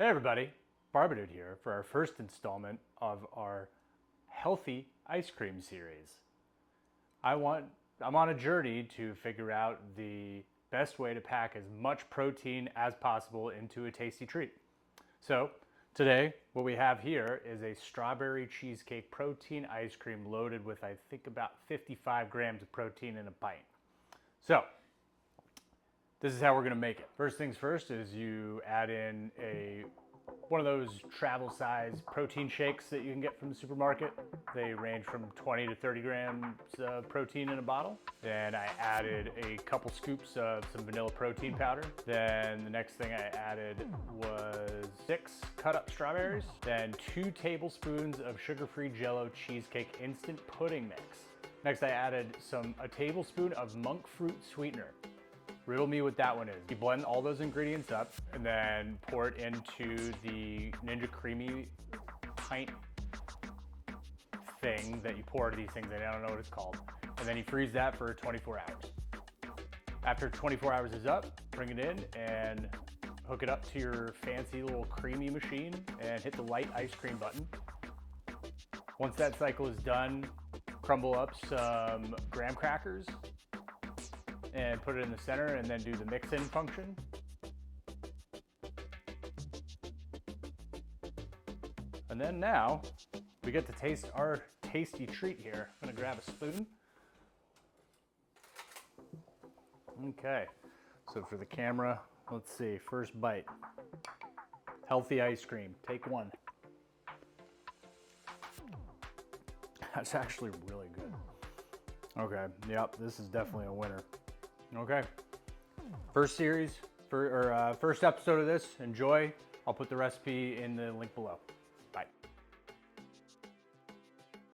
Hey everybody, Barbadude here for our first installment of our healthy ice cream series. I'm on a journey to figure out the best way to pack as much protein as possible into a tasty treat. So today, what we have here is a strawberry cheesecake protein ice cream loaded with I think about 55 grams of protein in a pint. So this is how we're gonna make it. First things first is you add in one of those travel size protein shakes that you can get from the supermarket. They range from 20 to 30 grams of protein in a bottle. Then I added a couple scoops of some vanilla protein powder. Then the next thing I added was 6 cut up strawberries. Then 2 tablespoons of sugar-free jello cheesecake instant pudding mix. Next I added a tablespoon of monkfruit sweetener. Riddle me what that one is. You blend all those ingredients up and then pour it into the Ninja Creami pint thing that you pour into these things in. I don't know what it's called. And then you freeze that for 24 hours. After 24 hours is up, bring it in and hook it up to your fancy little creamy machine and hit the light ice cream button. Once that cycle is done, crumble up some graham crackers and put it in the center and then do the mix-in function. And then now we get to taste our tasty treat here. I'm gonna grab a spoon. Okay, so for the camera, let's see, first bite. Healthy ice cream, take one. That's actually really good. Okay, yep, this is definitely a winner. Okay, first episode of this, enjoy. I'll put the recipe in the link below. Bye.